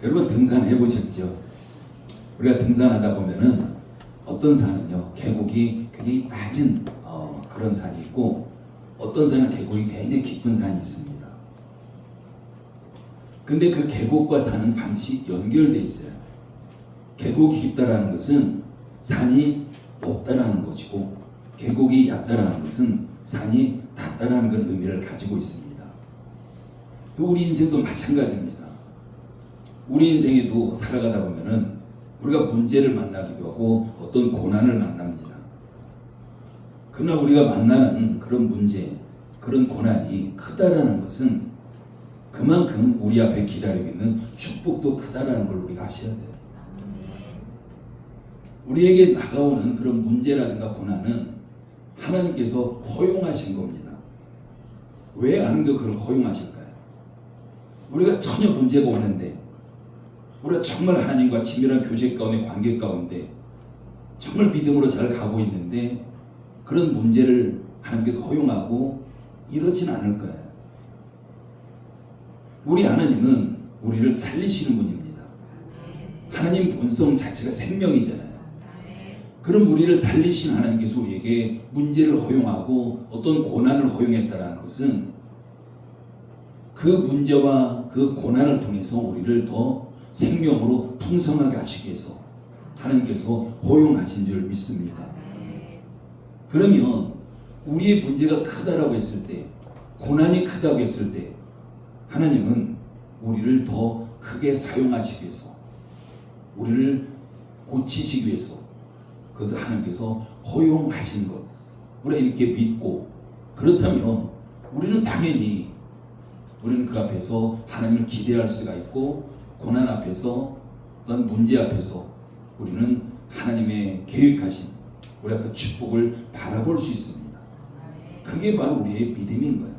여러분 등산해 보셨죠? 우리가 등산하다 보면은 어떤 산은요 계곡이 굉장히 낮은 그런 산이 있고 어떤 산은 계곡이 굉장히 깊은 산이 있습니다. 근데 그 계곡과 산은 반드시 연결되어 있어요. 계곡이 깊다라는 것은 산이 높다라는 것이고 계곡이 얕다라는 것은 산이 낮다라는 그런 의미를 가지고 있습니다. 우리 인생도 마찬가지입니다. 우리 인생에도 살아가다 보면은 우리가 문제를 만나기도 하고 어떤 고난을 만납니다. 그러나 우리가 만나는 그런 문제, 그런 고난이 크다라는 것은 그만큼 우리 앞에 기다리고 있는 축복도 크다라는 걸 우리가 아셔야 돼요. 우리에게 다가오는 그런 문제라든가 고난은 하나님께서 허용하신 겁니다. 왜 하나님께서 그걸 허용하실까요? 우리가 전혀 문제가 없는데 우리가 정말 하나님과 친밀한 교제 가운데 관계 가운데 정말 믿음으로 잘 가고 있는데 그런 문제를 하나님께서 허용하고 이렇진 않을 거예요. 우리 하나님은 우리를 살리시는 분입니다. 하나님 본성 자체가 생명이잖아요. 그럼 우리를 살리신 하나님께서 우리에게 문제를 허용하고 어떤 고난을 허용했다는 것은 그 문제와 그 고난을 통해서 우리를 더 생명으로 풍성하게 하시기 위해서 하나님께서 허용하신 줄 믿습니다. 그러면 우리의 문제가 크다라고 했을 때, 고난이 크다고 했을 때 하나님은 우리를 더 크게 사용하시기 위해서 우리를 고치시기 위해서 그것을 하나님께서 허용하신 것 우리가 이렇게 믿고 그렇다면 우리는 당연히 우리는 그 앞에서 하나님을 기대할 수가 있고 고난 앞에서 어떤 문제 앞에서 우리는 하나님의 계획하신 우리가 그 축복을 바라볼 수 있습니다. 그게 바로 우리의 믿음인 거예요.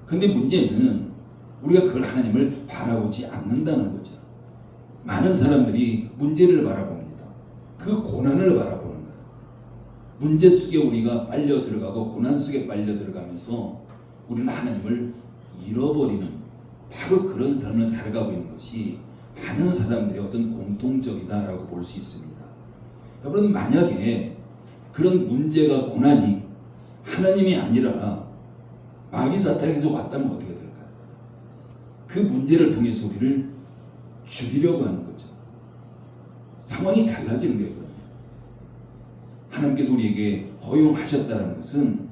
근데 문제는 우리가 그걸 하나님을 바라보지 않는다는 거죠. 많은 사람들이 문제를 바라봅니다. 그 고난을 바라보는 거예요. 문제 속에 우리가 빨려 들어가고 고난 속에 빨려 들어가면서 우리는 하나님을 잃어버리는 바로 그런 삶을 살아가고 있는 것이 많은 사람들의 어떤 공통적이다라고 볼 수 있습니다. 여러분 만약에 그런 문제가 고난이 하나님이 아니라 마귀 사탄에서 왔다면 어떻게 될까요? 그 문제를 통해서 우리를 죽이려고 하는 거죠. 상황이 달라지는 거예요. 그러면 하나님께서 우리에게 허용하셨다는 것은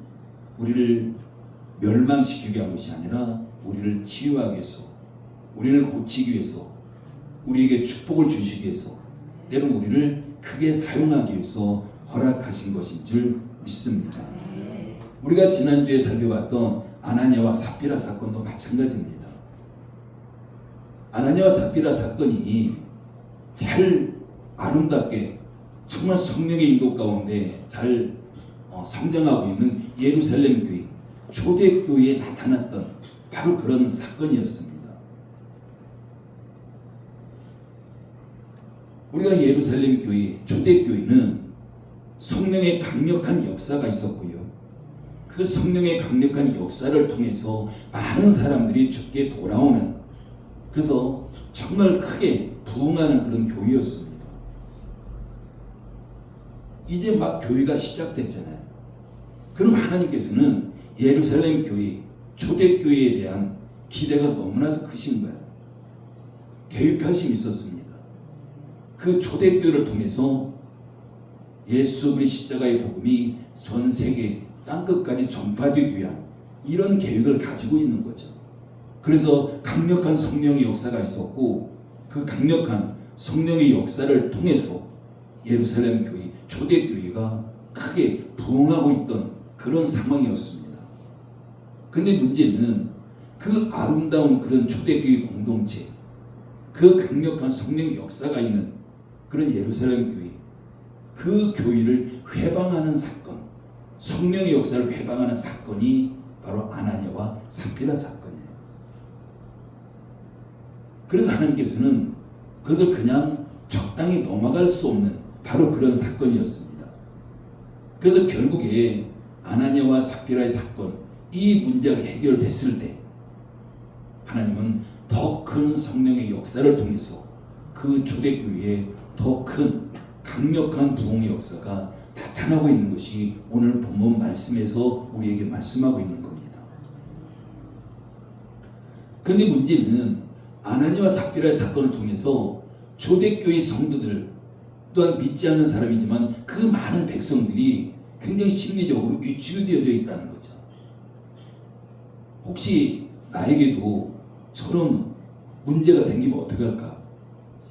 우리를 멸망시키기 위한 것이 아니라 우리를 치유하기 위해서 우리를 고치기 위해서 우리에게 축복을 주시기 위해서 때론 우리를 크게 사용하기 위해서 허락하신 것인 줄 믿습니다. 우리가 지난주에 살펴봤던 아나니아와 삽비라 사건도 마찬가지입니다. 아나니아와 삽비라 사건이 잘 아름답게 정말 성령의 인도 가운데 잘 성장하고 있는 예루살렘 교회, 초대교회에 나타났던 바로 그런 사건이었습니다. 우리가 예루살렘 교회, 초대교회는 성령의 강력한 역사가 있었고요. 그 성령의 강력한 역사를 통해서 많은 사람들이 주께 돌아오는 그래서 정말 크게 부흥하는 그런 교회였습니다. 이제 막 교회가 시작됐잖아요. 그럼 하나님께서는 예루살렘 교회, 초대교회에 대한 기대가 너무나도 크신 거예요. 계획하심이 있었습니다. 그 초대교회를 통해서 예수 그리스도의 십자가의 복음이 전 세계 땅끝까지 전파되기 위한 이런 계획을 가지고 있는 거죠. 그래서 강력한 성령의 역사가 있었고 그 강력한 성령의 역사를 통해서 예루살렘 교회, 초대교회가 크게 부흥하고 있던 그런 상황이었습니다. 근데 문제는 그 아름다운 그런 초대교회 공동체, 그 강력한 성령의 역사가 있는 그런 예루살렘 교회, 그 교회를 회방하는 사건, 성령의 역사를 회방하는 사건이 바로 아나니아와 삽비라 사건이에요. 그래서 하나님께서는 그것을 그냥 적당히 넘어갈 수 없는 바로 그런 사건이었습니다. 그래서 결국에 아나니아와 삽비라의 사건, 이 문제가 해결됐을 때 하나님은 더 더 큰 성령의 역사를 통해서 그 초대교회에 더 큰 강력한 부흥의 역사가 나타나고 있는 것이 오늘 본문 말씀에서 우리에게 말씀하고 있는 겁니다. 그런데 문제는 아나니와 삽비라의 사건을 통해서 초대교회 성도들 또한 믿지 않는 사람이지만 그 많은 백성들이 굉장히 심리적으로 위축되어져 있다는 거죠. 혹시 나에게도 저런 문제가 생기면 어떻게 할까?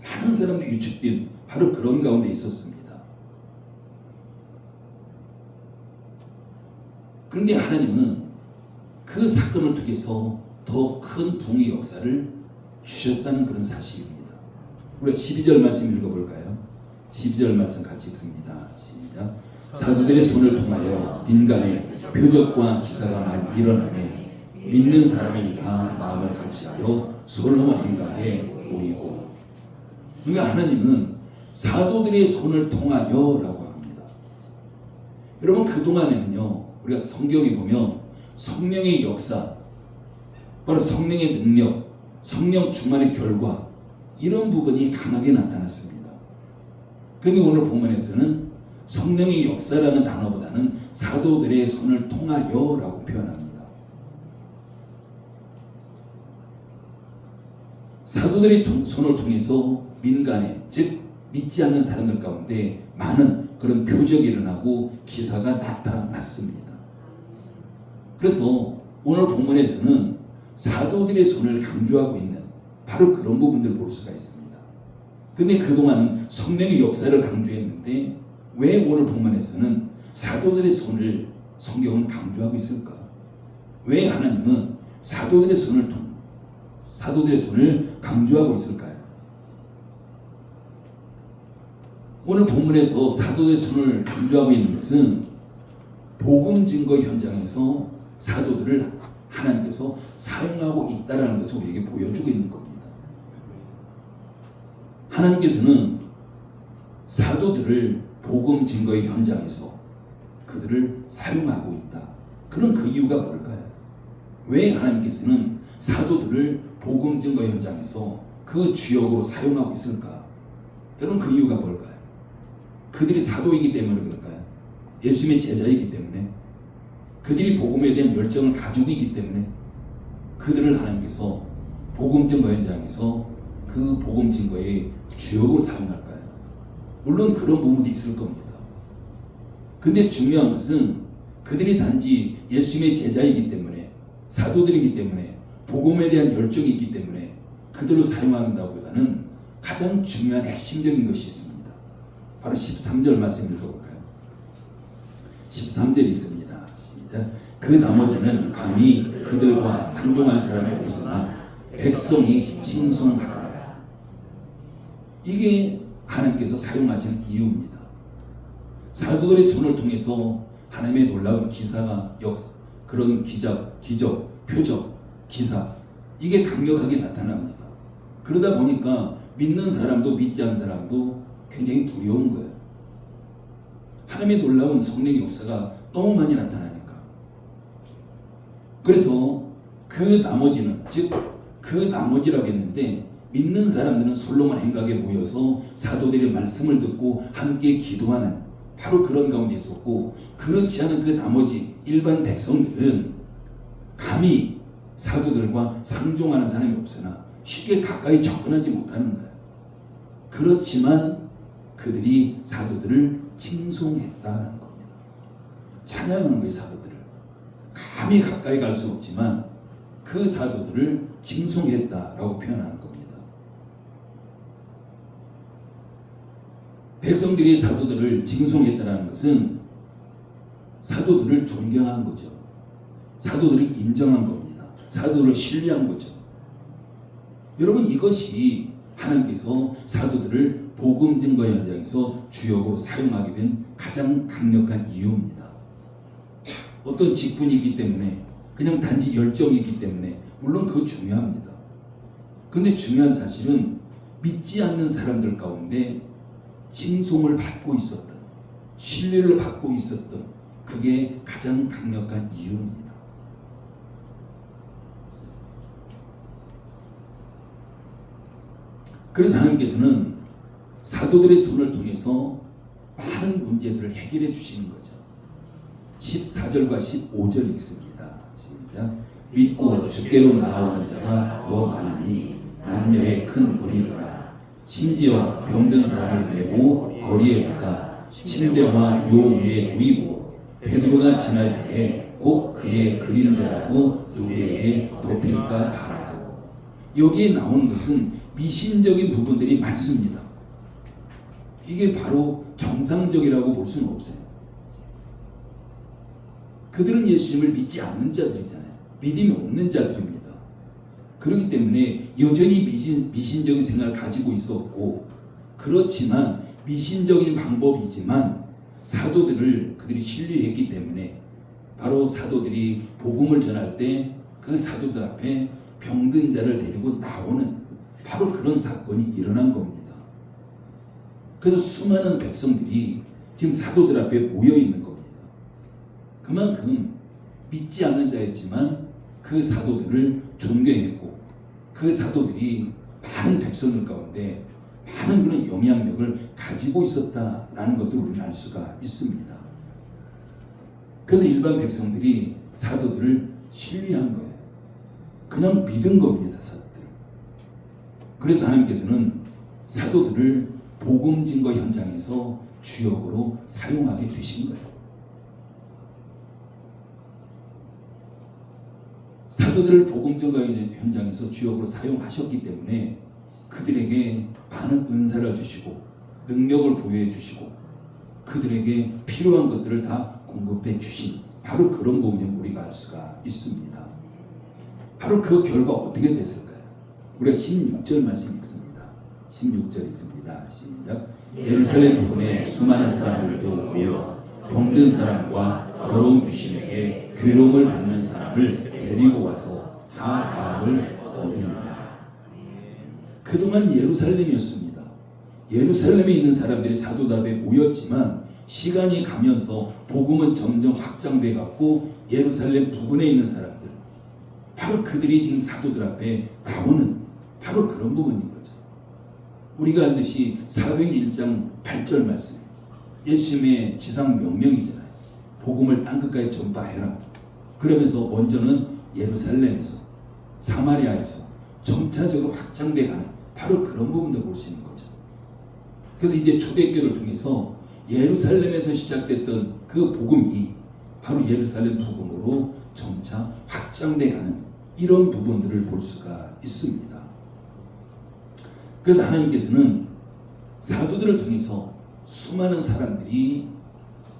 많은 사람들이 위축된 바로 그런 가운데 있었습니다. 그런데 하나님은 그 사건을 통해서 더 큰 부흥의 역사를 주셨다는 그런 사실입니다. 우리가 12절 말씀 읽어볼까요? 12절 말씀 같이 읽습니다. 시작. 사도들의 손을 통하여 민간에 표적과 기사가 많이 일어나매 믿는 사람이 다 마음을 같이하여 솔로몬 행각에 모이고. 그러니까 하나님은 사도들의 손을 통하여라고 합니다. 여러분 그동안에는요 우리가 성경에 보면 성령의 역사, 바로 성령의 능력, 성령 충만의 결과 이런 부분이 강하게 나타났습니다. 그런데 오늘 본문에서는 성령의 역사라는 단어보다는 사도들의 손을 통하여라고 표현합니다. 사도들의 손을 통해서 민간에, 즉 믿지 않는 사람들 가운데 많은 그런 표적이 일어나고 기사가 나타났습니다. 그래서 오늘 본문에서는 사도들의 손을 강조하고 있는 바로 그런 부분들을 볼 수가 있습니다. 근데 그동안은 성령의 역사를 강조했는데 왜 오늘 본문에서는 사도들의 손을 성경은 강조하고 있을까? 왜 하나님은 사도들의 손을 강조하고 있을까요? 오늘 본문에서 사도의 손을 강조하고 있는 것은 복음 증거 현장에서 사도들을 하나님께서 사용하고 있다는 것을 우리에게 보여주고 있는 겁니다. 하나님께서는 사도들을 복음 증거의 현장에서 그들을 사용하고 있다. 그런 그 이유가 뭘까요? 왜 하나님께서는 사도들을 복음 증거 현장에서 그 주역으로 사용하고 있을까? 여러분 그 이유가 뭘까요? 그들이 사도이기 때문에 그럴까요? 예수님의 제자이기 때문에? 그들이 복음에 대한 열정을 가지고 있기 때문에 그들을 하나님께서 복음 증거 현장에서 그 복음 증거의 주역으로 사용할까요? 물론 그런 부분도 있을 겁니다. 근데 중요한 것은 그들이 단지 예수님의 제자이기 때문에 사도들이기 때문에 복음에 대한 열정이 있기 때문에 그들을 사용한다기보다는 가장 중요한 핵심적인 것이 있습니다. 바로 13절 말씀 읽어볼까요? 13절 읽습니다. 시작. 그 나머지는 감히 그들과 상종한 사람이 없으나 백성이 칭송하더라. 이게 하나님께서 사용하시는 이유입니다. 사도들의 손을 통해서 하나님의 놀라운 기사가 그런 기적, 표적, 기사 이게 강력하게 나타납니다. 그러다 보니까 믿는 사람도 믿지 않는 사람도 굉장히 두려운 거예요. 하나님의 놀라운 성령의 역사가 너무 많이 나타나니까. 그래서 그 나머지는, 즉 그 나머지라고 했는데 믿는 사람들은 솔로몬 행각에 모여서 사도들의 말씀을 듣고 함께 기도하는 바로 그런 가운데 있었고, 그렇지 않은 그 나머지 일반 백성들은 감히 사도들과 상종하는 사람이 없으나 쉽게 가까이 접근하지 못하는 거예요. 그렇지만 그들이 사도들을 칭송했다는 겁니다. 찬양하는 거예요. 사도들을 감히 가까이 갈 수 없지만 그 사도들을 칭송했다라고 표현하는 겁니다. 백성들이 사도들을 칭송했다는 것은 사도들을 존경한 거죠. 사도들을 인정한 겁니다. 사도들을 신뢰한 거죠. 여러분 이것이 하나님께서 사도들을 복음 증거 현장에서 주역으로 사용하게 된 가장 강력한 이유입니다. 어떤 직분이 있기 때문에, 그냥 단지 열정이 있기 때문에 물론 그거 중요합니다. 그런데 중요한 사실은 믿지 않는 사람들 가운데 칭송을 받고 있었던, 신뢰를 받고 있었던 그게 가장 강력한 이유입니다. 그래서 하나님께서는 사도들의 손을 통해서 많은 문제들을 해결해 주시는 거죠. 14절과 15절 읽습니다. 시작. 믿고 주께로 나아오는 자가 더 많으니 남녀의 큰 무리더라. 심지어 병든 사람을 메고 거리에다가 침대와 요 위에 누이고 베드로가 지날 때에 꼭 그의 그림자라도 누구에게 덮일까 바라고. 여기에 나오는 것은 미신적인 부분들이 많습니다. 이게 바로 정상적이라고 볼 수는 없어요. 그들은 예수님을 믿지 않는 자들이잖아요. 믿음이 없는 자들입니다. 그렇기 때문에 여전히 미신적인 생각을 가지고 있었고, 그렇지만 미신적인 방법이지만 사도들을 그들이 신뢰했기 때문에 바로 사도들이 복음을 전할 때 그 사도들 앞에 병든 자를 데리고 나오는 바로 그런 사건이 일어난 겁니다. 그래서 수많은 백성들이 지금 사도들 앞에 모여 있는 겁니다. 그만큼 믿지 않는 자였지만 그 사도들을 존경했고 그 사도들이 많은 백성들 가운데 많은 그런 영향력을 가지고 있었다라는 것도 우리는 알 수가 있습니다. 그래서 일반 백성들이 사도들을 신뢰한 거예요. 그냥 믿은 겁니다, 사도들. 그래서 하나님께서는 사도들을 복음 증거 현장에서 주역으로 사용하게 되신 거예요. 사도들을 복음 증거 현장에서 주역으로 사용하셨기 때문에 그들에게 많은 은사를 주시고 능력을 부여해 주시고 그들에게 필요한 것들을 다 공급해 주신 바로 그런 부분을 우리가 알 수가 있습니다. 바로 그 결과 어떻게 됐을까요? 우리가 16절 말씀 읽습니다. 16절 읽습니다. 시작. 예루살렘 부근에 수많은 사람들도 모여 병든 사람과 더러운 귀신에게 괴로움을 받는 사람을 데리고 와서 다 나음을 얻으니라. 그동안 예루살렘이었습니다. 예루살렘에 있는 사람들이 사도들 앞에 모였지만 시간이 가면서 복음은 점점 확장돼 갖고 예루살렘 부근에 있는 사람들, 바로 그들이 지금 사도들 앞에 나오는 바로 그런 부분인 거죠. 우리가 알듯이 사도행 1장 8절 말씀, 예수님의 지상 명령이잖아요. 복음을 땅끝까지 전파해라. 그러면서 먼저는 예루살렘에서 사마리아에서 점차적으로 확장돼 가는 바로 그런 부분도 볼 수 있는 거죠. 그래서 이제 초대교를 통해서 예루살렘에서 시작됐던 그 복음이 바로 예루살렘 복음으로 점차 확장돼 가는 이런 부분들을 볼 수가 있습니다. 그래서 하나님께서는 사도들을 통해서 수많은 사람들이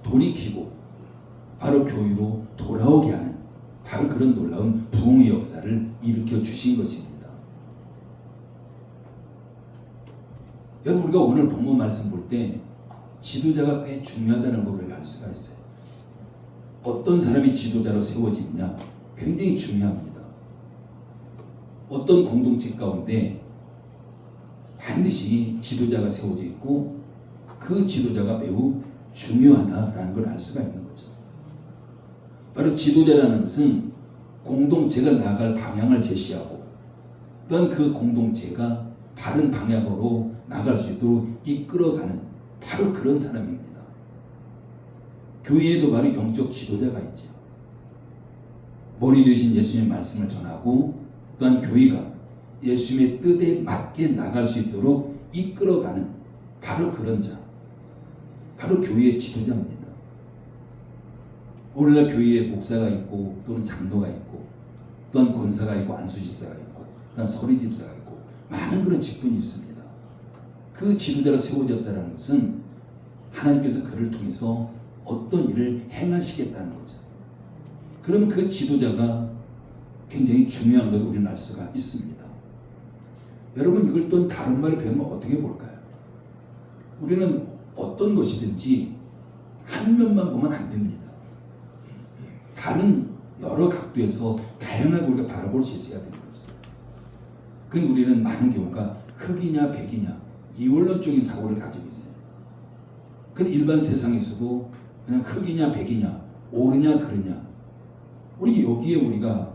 돌이키고 바로 교회로 돌아오게 하는 바로 그런 놀라운 부흥의 역사를 일으켜 주신 것입니다. 여러분, 우리가 오늘 본문 말씀 볼 때 지도자가 꽤 중요하다는 것을 알 수가 있어요. 어떤 사람이 지도자로 세워지느냐 굉장히 중요합니다. 어떤 공동체 가운데 반드시 지도자가 세워져 있고 그 지도자가 매우 중요하다라는 걸 알 수가 있는 거죠. 바로 지도자라는 것은 공동체가 나아갈 방향을 제시하고 또한 그 공동체가 바른 방향으로 나아갈 수 있도록 이끌어가는 바로 그런 사람입니다. 교회에도 바로 영적 지도자가 있죠. 머리 되신 예수님의 말씀을 전하고 또한 교회가 예수님의 뜻에 맞게 나갈 수 있도록 이끌어가는 바로 그런 자, 바로 교회의 지도자입니다. 오늘날 교회에 목사가 있고 또는 장로가 있고 또한 권사가 있고 안수집사가 있고 또한 서리집사가 있고 많은 그런 직분이 있습니다. 그 지도자로 세워졌다는 것은 하나님께서 그를 통해서 어떤 일을 행하시겠다는 거죠. 그럼 그 지도자가 굉장히 중요한 것을 우리는 알 수가 있습니다. 여러분, 이걸 또 다른 말을 배우면 어떻게 볼까요? 우리는 어떤 것이든지 한 면만 보면 안 됩니다. 다른 여러 각도에서 다양하게 우리가 바라볼 수 있어야 되는 거죠. 그건 우리는 많은 경우가 흑이냐 백이냐 이원론적인 사고를 가지고 있어요. 그 일반 세상에서도 그냥 흑이냐 백이냐 옳으냐 그르냐 우리 여기에 우리가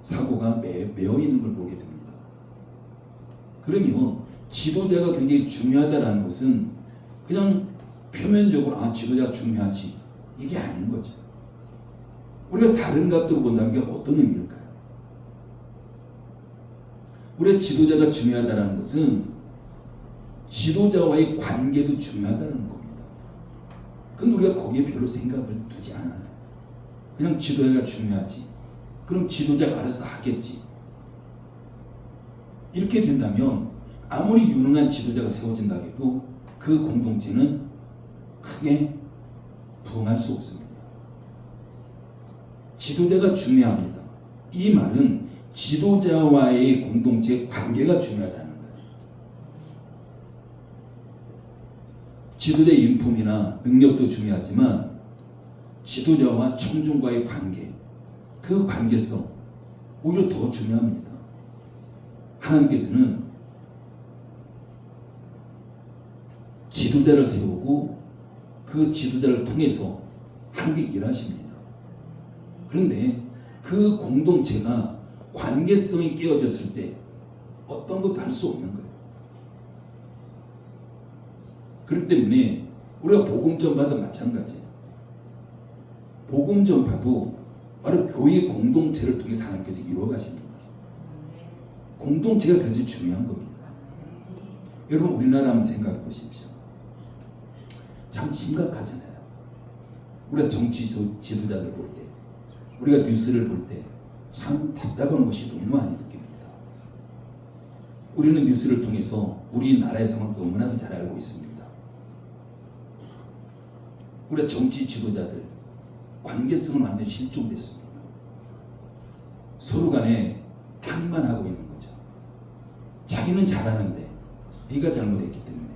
사고가 매여 있는 걸 보게 됩니다. 그러면 지도자가 굉장히 중요하다는 것은 그냥 표면적으로 지도자가 중요하지 이게 아닌 거죠. 우리가 다른 각도로 본다면 그게 어떤 의미일까요? 우리가 지도자가 중요하다는 것은 지도자와의 관계도 중요하다는 겁니다. 근데 우리가 거기에 별로 생각을 두지 않아요. 그냥 지도자가 중요하지. 그럼 지도자가 알아서 다 하겠지. 이렇게 된다면 아무리 유능한 지도자가 세워진다 해도 그 공동체는 크게 부흥할 수 없습니다. 지도자가 중요합니다. 이 말은 지도자와의 공동체 관계가 중요하다는 거예요. 지도자의 인품이나 능력도 중요하지만 지도자와 청중과의 관계, 그 관계성 오히려 더 중요합니다. 하나님께서는 지도자를 세우고 그 지도자를 통해서 하나님께 일하십니다. 그런데 그 공동체가 관계성이 깨어졌을 때 어떤 것도 할 수 없는 거예요. 그렇기 때문에 우리가 복음 전파도 마찬가지예요. 복음 전파도 바로 교회 공동체를 통해 하나님께서 이루어 가십니다. 공동체가 그래서 중요한 겁니다. 여러분 우리나라 한번 생각해 보십시오. 참 심각하잖아요. 우리가 정치 지도자들 볼 때, 우리가 뉴스를 볼 때 참 답답한 것이 너무 많이 느낍니다. 우리는 뉴스를 통해서 우리나라의 상황 너무나도 잘 알고 있습니다. 우리가 정치 지도자들 관계성은 완전히 실종됐습니다. 서로 간에 탓만 하고 있는 거죠. 자기는 잘하는데 네가 잘못했기 때문에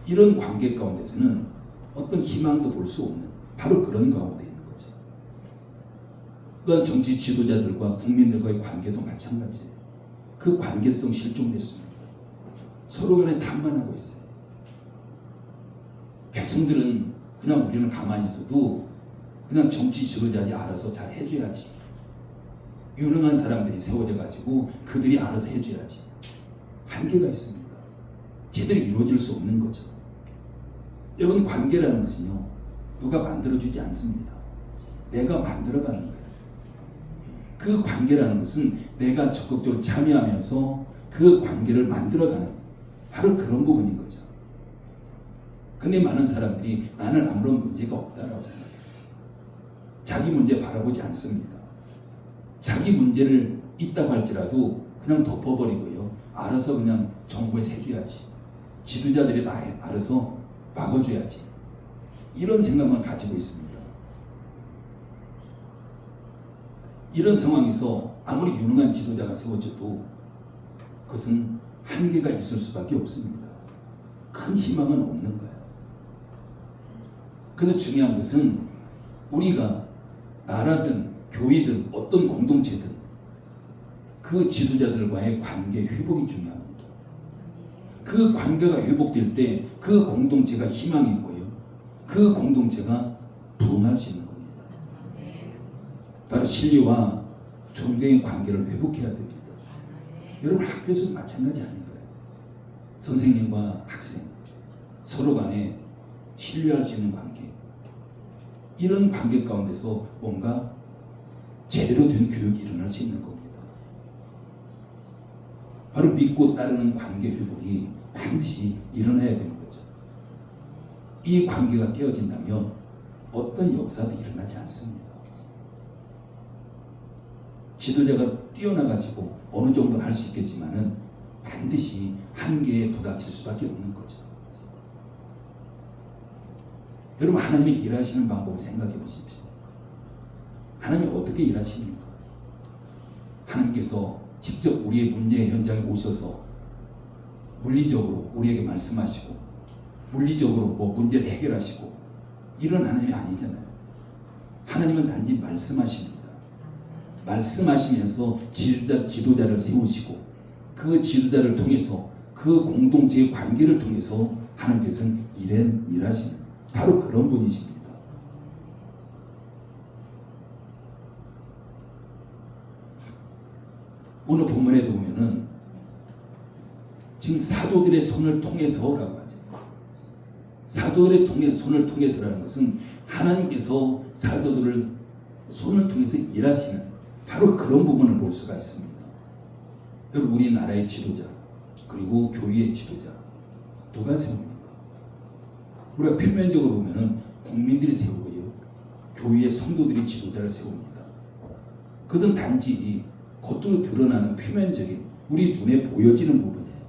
이런 관계 가운데서는 어떤 희망도 볼 수 없는 바로 그런 가운데 있는 거죠. 또한 정치 지도자들과 국민들과의 관계도 마찬가지예요. 그 관계성 실종됐습니다. 서로 간에 탓만 하고 있어요. 백성들은 그냥 우리는 가만히 있어도 그냥 정치 지도자들이 알아서 잘 해줘야지. 유능한 사람들이 세워져 가지고 그들이 알아서 해줘야지. 한계가 있습니다. 제대로 이루어질 수 없는 거죠. 여러분 관계라는 것은요 누가 만들어주지 않습니다. 내가 만들어가는 거예요. 그 관계라는 것은 내가 적극적으로 참여하면서 그 관계를 만들어가는 바로 그런 부분인 거죠. 근데 많은 사람들이 나는 아무런 문제가 없다라고 생각해요. 자기 문제 바라보지 않습니다. 자기 문제를 있다고 할지라도 그냥 덮어버리고요. 알아서 그냥 정부에서 해줘야지. 지도자들이 다 알아서 막아줘야지. 이런 생각만 가지고 있습니다. 이런 상황에서 아무리 유능한 지도자가 세워져도 그것은 한계가 있을 수밖에 없습니다. 큰 희망은 없는 거예요. 그래서 중요한 것은 우리가 나라든 교회든 어떤 공동체든 그 지도자들과의 관계 회복이 중요합니다. 그 관계가 회복될 때 그 공동체가 희망이고요. 그 공동체가 부흥할 수 있는 겁니다. 바로 진리와 존경의 관계를 회복해야 됩니다. 여러분 학교에서도 마찬가지 아닌가요? 선생님과 학생 서로 간에 신뢰할 수 있는 관계, 이런 관계 가운데서 뭔가 제대로 된 교육이 일어날 수 있는 겁니다. 바로 믿고 따르는 관계 회복이 반드시 일어나야 되는 거죠. 이 관계가 깨어진다면 어떤 역사도 일어나지 않습니다. 지도자가 뛰어나가지고 어느 정도 할 수 있겠지만은 반드시 한계에 부닥칠 수밖에 없는 거죠. 여러분 하나님이 일하시는 방법을 생각해 보십시오. 하나님이 어떻게 일하십니까? 하나님께서 직접 우리의 문제 현장에 오셔서 물리적으로 우리에게 말씀하시고 물리적으로 뭐 문제를 해결하시고 이런 하나님이 아니잖아요. 하나님은 단지 말씀하십니다. 말씀하시면서 지도자를 세우시고 그 지도자를 통해서 그 공동체의 관계를 통해서 하나님께서는 일하시는 바로 그런 분이십니다. 오늘 본문에도 보면은 지금 사도들의 손을 통해서라고 하죠. 사도들의 손을 통해서라는 것은 하나님께서 사도들을 손을 통해서 일하시는 바로 그런 부분을 볼 수가 있습니다. 여러분, 우리나라의 지도자 그리고 교회의 지도자 누가 세웁니까? 우리가 표면적으로 보면은 국민들이 세우고요, 교회의 성도들이 지도자를 세웁니다. 그것은 단지 겉으로 드러나는 표면적인 우리 눈에 보여지는 부분이에요.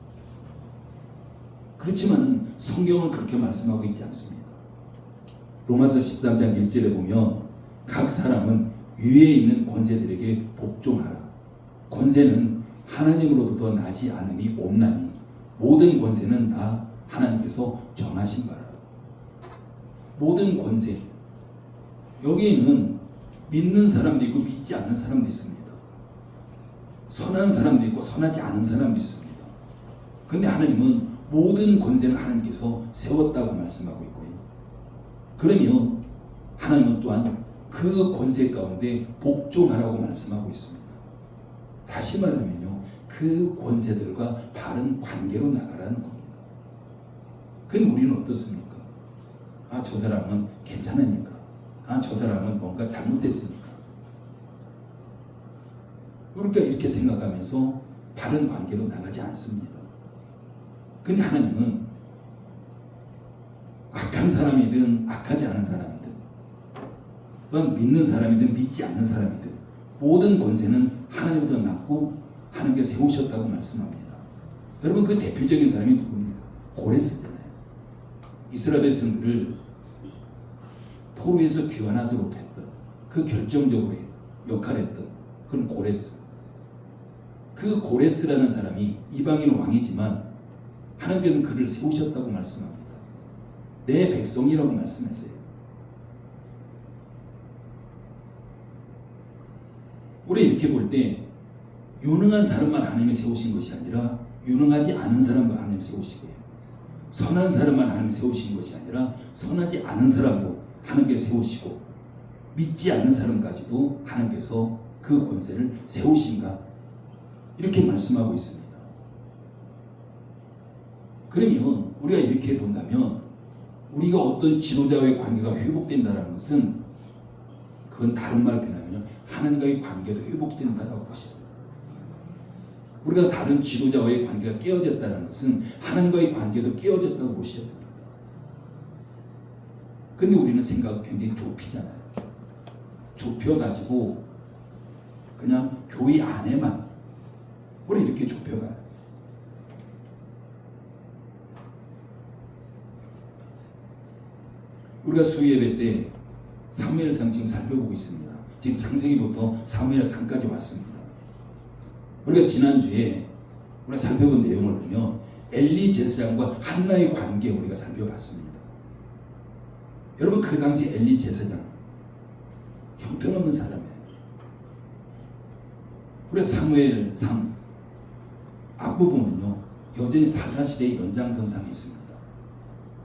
그렇지만 성경은 그렇게 말씀하고 있지 않습니다. 로마서 13장 1절에 보면 각 사람은 위에 있는 권세들에게 복종하라. 권세는 하나님으로부터 나지 않으니 없나니 모든 권세는 다 하나님께서 정하신 바라. 모든 권세, 여기에는 믿는 사람도 있고 믿지 않는 사람도 있습니다. 선한 사람도 있고 선하지 않은 사람도 있습니다. 그런데 하나님은 모든 권세는 하나님께서 세웠다고 말씀하고 있고요. 그러면 하나님은 또한 그 권세 가운데 복종하라고 말씀하고 있습니다. 다시 말하면요, 그 권세들과 바른 관계로 나가라는 겁니다. 그럼 우리는 어떻습니까? 아, 저 사람은 괜찮으니까. 아, 저 사람은 뭔가 잘못됐으니까. 그러니까 이렇게 생각하면서 바른 관계로 나가지 않습니다. 근데 하나님은 악한 사람이든 악하지 않은 사람이든 또한 믿는 사람이든 믿지 않는 사람이든 모든 권세는 하나님보다 낫고 하나님께 세우셨다고 말씀합니다. 여러분, 그 대표적인 사람이 누굽니까? 고레스잖아요. 이스라엘 백성들을 포로에서 귀환하도록 했던, 그 결정적으로 역할을 했던 그런 고레스. 그 고레스라는 사람이 이방인 왕이지만 하나님께서는 그를 세우셨다고 말씀합니다. 내 백성이라고 말씀했어요. 우리 이렇게 볼 때 유능한 사람만 하나님이 세우신 것이 아니라 유능하지 않은 사람도 하나님 세우시고요, 선한 사람만 하나님 세우신 것이 아니라 선하지 않은 사람도 하나님께 세우시고 믿지 않는 사람까지도 하나님께서 그 권세를 세우신가, 이렇게 말씀하고 있습니다. 그러면 우리가 이렇게 본다면 우리가 어떤 지도자와의 관계가 회복된다는 것은 그건 다른 말로 표현하면요, 하나님과의 관계도 회복된다라고 보셔야 돼요. 우리가 다른 지도자와의 관계가 깨어졌다는 것은 하나님과의 관계도 깨어졌다고 보셔야 됩니다. 근데 우리는 생각이 굉장히 좁히잖아요. 좁혀가지고 그냥 교회 안에만 우리 이렇게 좁혀가요. 우리가 수요예배 때 사무엘상 지금 살펴보고 있습니다. 지금 창세기부터 사무엘상까지 왔습니다. 우리가 지난주에 우리가 살펴본 내용을 보면 엘리 제사장과 한나의 관계 우리가 살펴봤습니다. 여러분, 그 당시 엘리 제사장 형편없는 사람이에요. 우리가 사무엘상 앞부분은요, 여전히 사사시대의 연장선상에 있습니다.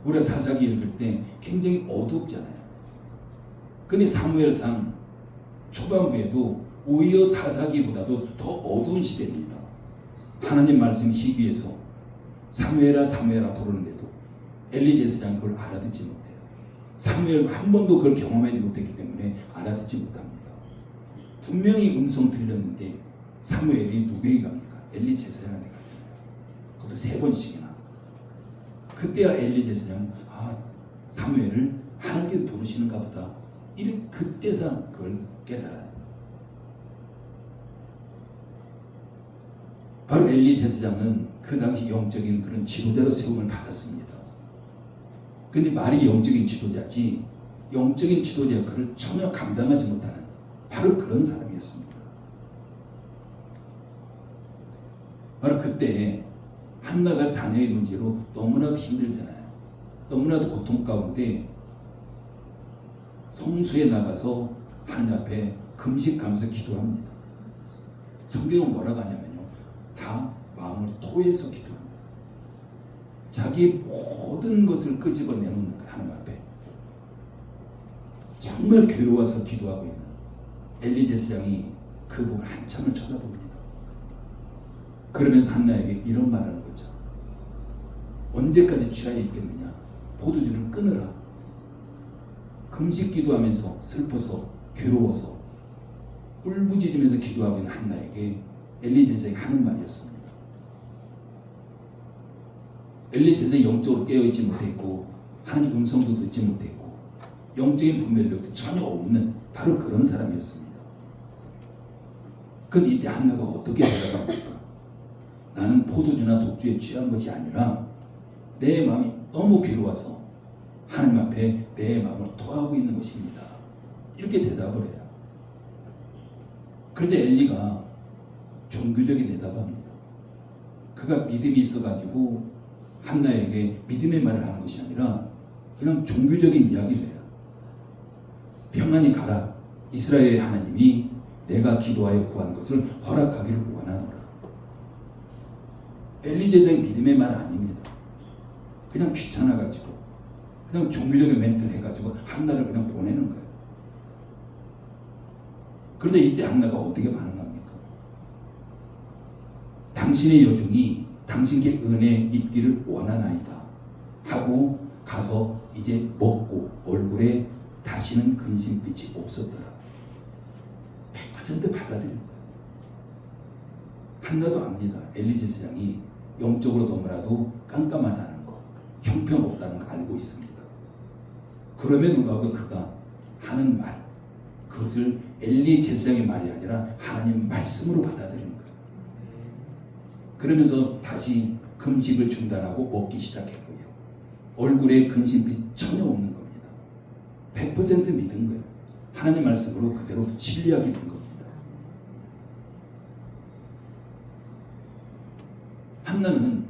우리가 사사기 읽을 때 굉장히 어둡잖아요. 근데 사무엘상 초반부에도 오히려 사사기보다도 더 어두운 시대입니다. 하나님 말씀 희귀해서 사무엘아 사무엘아 부르는데도 엘리 제사장이 그걸 알아듣지 못해요. 사무엘 한 번도 그걸 경험하지 못했기 때문에 알아듣지 못합니다. 분명히 음성 들렸는데 사무엘이 누구에게 갑니까? 엘리 제사장한테 가잖아요. 그것도 3번씩이나. 그때야 엘리 제사장은 사무엘을 하나님께서 부르시는가 보다, 그때서 그걸 깨달아요. 바로 엘리 제사장은 그 당시 영적인 그런 지도자로 세움을 받았습니다. 근데 말이 영적인 지도자지 영적인 지도자 역할을 전혀 감당하지 못하는 바로 그런 사람이었습니다. 바로 그때 한나가 자녀의 문제로 너무나도 힘들잖아요. 너무나도 고통 가운데 성수에 나가서 하나님 앞에 금식하면서 기도합니다. 성경은 뭐라고 하냐면요, 다 마음을 토해서 기도합니다. 자기의 모든 것을 끄집어내놓는 거예요. 하나님 앞에 정말 괴로워서 기도하고 있는 엘리 제사장이 그 부분 한참을 쳐다봅니다. 그러면서 한나에게 이런 말하는 거죠. 언제까지 취하여 있겠느냐? 포도주를 끊으라. 금식 기도하면서 슬퍼서 괴로워서 울부짖으면서 기도하고 있는 한나에게 엘리 제사장이 하는 말이었습니다. 엘리 제사장이 영적으로 깨어있지 못했고 하나님 음성도 듣지 못했고 영적인 분별력도 전혀 없는 바로 그런 사람이었습니다. 그런데 이때 한나가 어떻게 대답합니까? 나는 포도주나 독주에 취한 것이 아니라 내 마음이 너무 괴로워서 하나님 앞에 내 마음을 토하고 있는 것입니다. 이렇게 대답을 해요. 그런데 엘리가 종교적인 대답합니다. 그가 믿음이 있어가지고 한나에게 믿음의 말을 하는 것이 아니라 그냥 종교적인 이야기를 해요. 평안히 가라. 이스라엘의 하나님이 내가 기도하여 구한 것을 허락하기를 원하노라. 엘리 제사장의 믿음의 말 아닙니다. 그냥 귀찮아가지고 그냥 종교적인 멘트를 해가지고 한나를 그냥 보내는 거예요. 그런데 이때 한나가 어떻게 반응합니까? 당신의 여종이 당신께 은혜 입기를 원하나이다 하고 가서 이제 먹고 얼굴에 다시는 근심빛이 없었더라. 100% 받아들인 거예요. 한나도 압니다. 엘리 제사장이 영적으로 너무나도 깜깜하다는 거, 형편없다는 거 알고 있습니다. 그럼에도 불구하고 그가 하는 말, 그것을 엘리 제사장의 말이 아니라 하나님 말씀으로 받아들이는 거예요. 그러면서 다시 금식을 중단하고 먹기 시작했고요. 얼굴에 근심빛이 전혀 없는 겁니다. 100% 믿은 거예요. 하나님 말씀으로 그대로 신뢰하게 된 겁니다. 한나는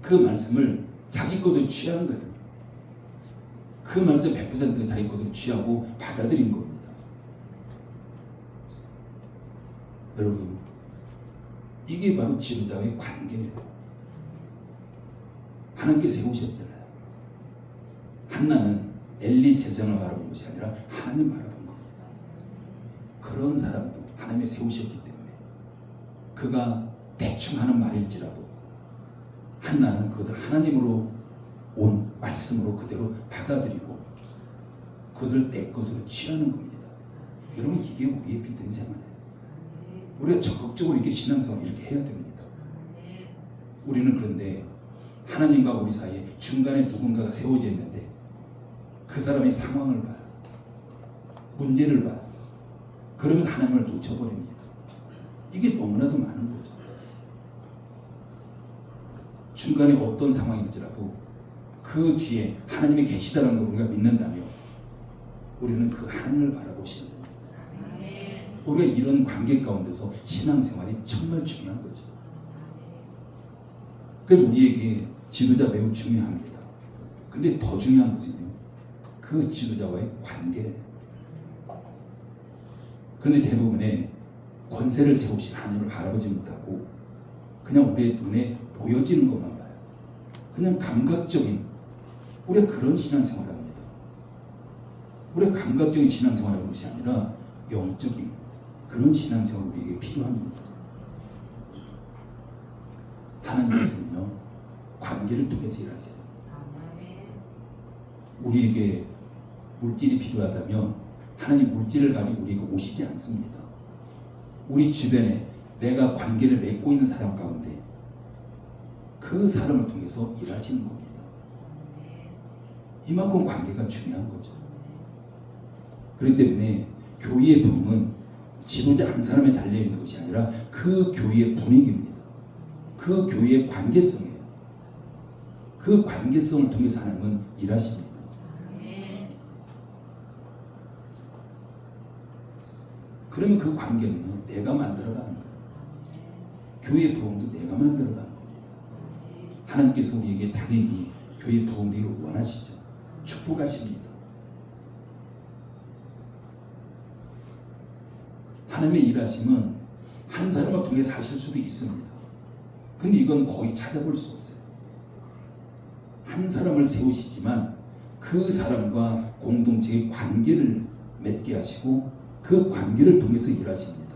그 말씀을 자기 것으로 취한 거예요. 그 말씀 100% 자기 것으로 취하고 받아들인 겁니다. 여러분, 이게 바로 지도자와의 관계예요. 하나님께 세우셨잖아요. 한나는 엘리 제사장을 바라본 것이 아니라 하나님 바라본 겁니다. 그런 사람도 하나님이 세우셨기 때문에 그가 대충 하는 말일지라도 한나는 그것을 하나님으로 온 말씀으로 그대로 받아들이고 그것을 내 것으로 취하는 겁니다. 여러분, 이게 우리의 믿음 생활이에요. 우리가 적극적으로 이렇게 신앙생활 이렇게 해야 됩니다. 우리는 그런데 하나님과 우리 사이에 중간에 누군가가 세워져 있는데 그 사람의 상황을 봐요. 문제를 봐요. 그러면 하나님을 놓쳐버립니다. 이게 너무나도 많은 거죠. 중간에 어떤 상황일지라도 그 뒤에 하나님이 계시다는 걸 우리가 믿는다면 우리는 그 하나님을 바라보시는 겁니다. 우리가 이런 관계 가운데서 신앙생활이 정말 중요한 거죠. 그래서 우리에게 지도자 매우 중요합니다. 근데 더 중요한 것은요, 그 지도자와의 관계예요. 그런데 대부분의 권세를 세우신 하나님을 바라보지 못하고 그냥 우리의 눈에 보여지는 것만 봐요. 그냥 감각적인, 우리가 그런 신앙생활을 합니다. 우리가 감각적인 신앙생활을 하는 것이 아니라 영적인 그런 신앙생활이 우리에게 필요합니다. 하나님께서는요, 관계를 통해서 일하세요. 우리에게 물질이 필요하다면 하나님 물질을 가지고 우리에게 오시지 않습니다. 우리 주변에 내가 관계를 맺고 있는 사람 가운데 그 사람을 통해서 일하시는 겁니다. 이만큼 관계가 중요한 거죠. 그렇기 때문에 교회의 부흥은 지도자 한 사람에 달려있는 것이 아니라 그 교회의 분위기입니다. 그 교회의 관계성이에요. 그 관계성을 통해서 하나님은 일하십니다. 그러면 그 관계는 내가 만들어가는 거예요. 교회의 부흥도 내가 만들어가는 겁니다. 하나님께서 우리에게 당연히 교회 부흥되기를 원하시죠. 축복하십니다. 하나님의 일하심은 한 사람을 통해 사실 수도 있습니다. 근데 이건 거의 찾아볼 수 없어요. 한 사람을 세우시지만 그 사람과 공동체의 관계를 맺게 하시고 그 관계를 통해서 일하십니다.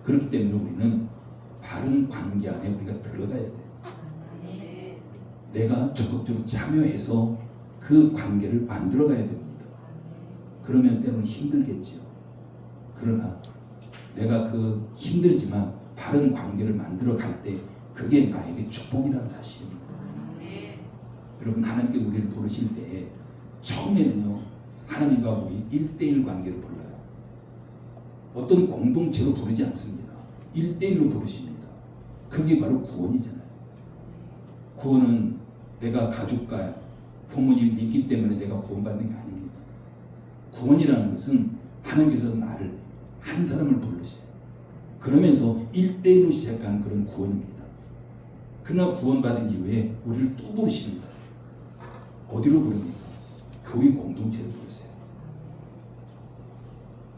그렇기 때문에 우리는 바른 관계 안에 우리가 들어가야 돼요. 내가 적극적으로 참여해서 그 관계를 만들어가야 됩니다. 그러면 때로는 힘들겠지요. 그러나 내가 그 힘들지만 바른 관계를 만들어갈 때 그게 나에게 축복이라는 사실입니다. 여러분, 하나님께 우리를 부르실 때 처음에는요, 하나님과 우리 1대1 관계를 불러요. 어떤 공동체로 부르지 않습니다. 1대1로 부르십니다. 그게 바로 구원이잖아요. 구원은 내가 가족과 부모님 믿기 때문에 내가 구원받는 게 아닙니다. 구원이라는 것은 하나님께서 나를 한 사람을 부르셔요. 그러면서 1대1로 시작하는 그런 구원입니다. 그러나 구원받은 이후에 우리를 또 부르시는 거예요. 어디로 부릅니까? 교회 공동체로 부르세요.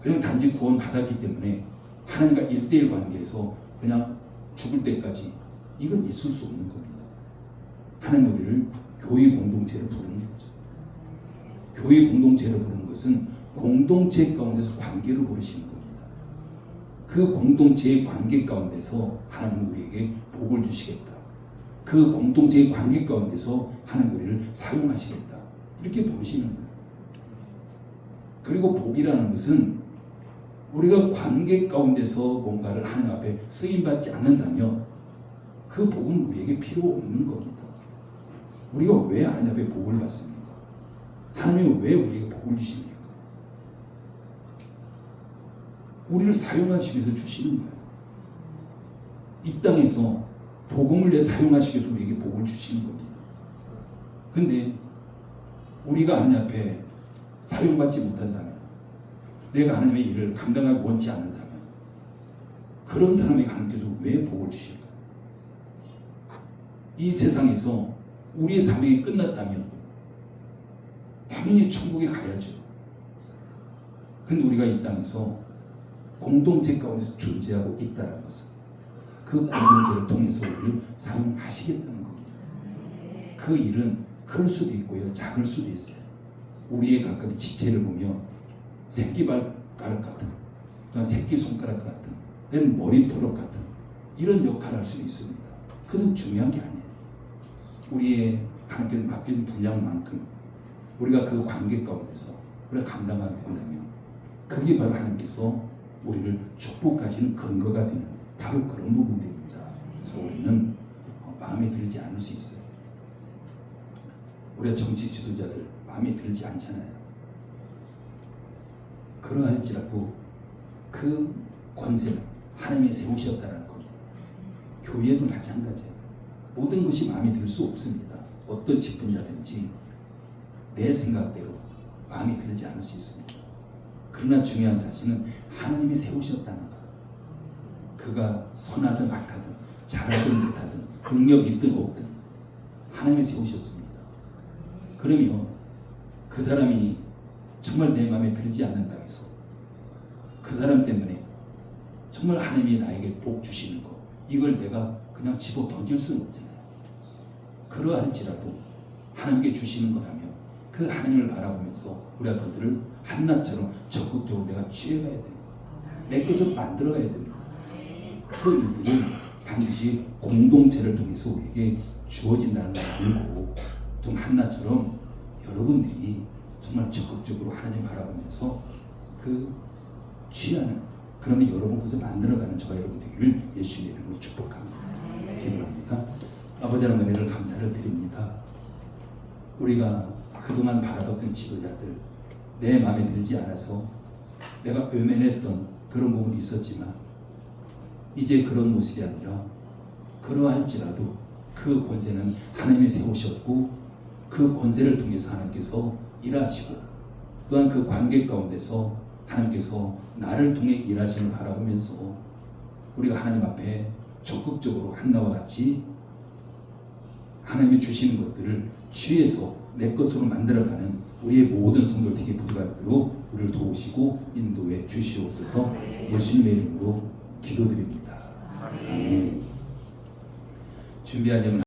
그냥 단지 구원받았기 때문에 하나님과 1대1 관계에서 그냥 죽을 때까지 이건 있을 수 없는 겁니다. 하나님 우리를 교회 공동체로 부르는 거죠. 교회 공동체로 부르는 것은 공동체 가운데서 관계로 부르시는 겁니다. 그 공동체의 관계 가운데서 하나님 우리에게 복을 주시겠다. 그 공동체의 관계 가운데서 하나님 우리를 사용하시겠다. 이렇게 부르시는 거예요. 그리고 복이라는 것은 우리가 관계 가운데서 뭔가를 하나님 앞에 쓰임받지 않는다면 그 복은 우리에게 필요 없는 겁니다. 우리가 왜 하나님 앞에 복을 받습니까? 하나님은 왜 우리에게 복을 주십니까? 우리를 사용하시기 위해서 주시는 거예요. 이 땅에서 복음을 위해 사용하시기 위해서 우리에게 복을 주시는 겁니다. 근데 우리가 하나님 앞에 사용받지 못한다면, 내가 하나님의 일을 감당하기 원치 않는다면 그런 사람에게 하나님께서 왜 복을 주실까요? 이 세상에서 우리의 사명이 끝났다면 당연히 천국에 가야죠. 근데 우리가 이 땅에서 공동체 가운데 존재하고 있다는 것은 그 공동체를 통해서 우리를 사용하시겠다는 겁니다. 그 일은 클 수도 있고요, 작을 수도 있어요. 우리의 각각의 지체를 보면 새끼발가락 같은, 또한 새끼손가락 같은, 또는 머리토록 같은 이런 역할을 할 수도 있습니다. 그것은 중요한 게 아니에요. 우리의 하나님께서 맡겨진 분량만큼 우리가 그 관계 가운데서 우리가 감당하게 된다면 그게 바로 하나님께서 우리를 축복하시는 근거가 되는 바로 그런 부분들입니다. 그래서 우리는 마음에 들지 않을 수 있어요. 우리가 정치 지도자들 마음에 들지 않잖아요. 그러할지라도 그 권세를 하나님이 세우셨다는 겁니다. 교회도 마찬가지예요. 모든 것이 마음에 들 수 없습니다. 어떤 직분이라든지 내 생각대로 마음에 들지 않을 수 있습니다. 그러나 중요한 사실은 하나님이 세우셨다는 것. 그가 선하든 악하든 잘하든 못하든 능력이 있든 없든 하나님이 세우셨습니다. 그러면 그 사람이 정말 내 마음에 들지 않는다 해서 그 사람 때문에 정말 하나님이 나에게 복 주시는 것, 이걸 내가 그냥 집어 던질 수는 없잖아요. 그러할지라도 하나님께 주시는 거라면 그 하나님을 바라보면서 우리가 그들을 한낱처럼 적극적으로 내가 취해가야 됩니다. 내 것을 만들어가야 됩니다. 그 일들은 반드시 공동체를 통해서 우리에게 주어진다는 걸 알고 좀 한낱처럼 여러분들이 정말 적극적으로 하나님 바라보면서 그 취하는, 그러면 여러분 것을 만들어가는 저와 여러분 되기를 예수님의 이름으로 축복합니다. 기도합니다. 아버지 하나님, 은혜를 감사를 드립니다. 우리가 그동안 바라봤던 지도자들 내 마음에 들지 않아서 내가 외면했던 그런 부분이 있었지만 이제 그런 모습이 아니라 그러할지라도 그 권세는 하나님이 세우셨고 그 권세를 통해서 하나님께서 일하시고 또한 그 관계 가운데서 하나님께서 나를 통해 일하심을 바라보면서 우리가 하나님 앞에 적극적으로 한나와 같이 하나님이 주시는 것들을 취해서 내 것으로 만들어가는 우리의 모든 성도들 되게 부족하도록 우리를 도우시고 인도해 주시옵소서. 예수님의 이름으로 기도드립니다. 아멘. 준비한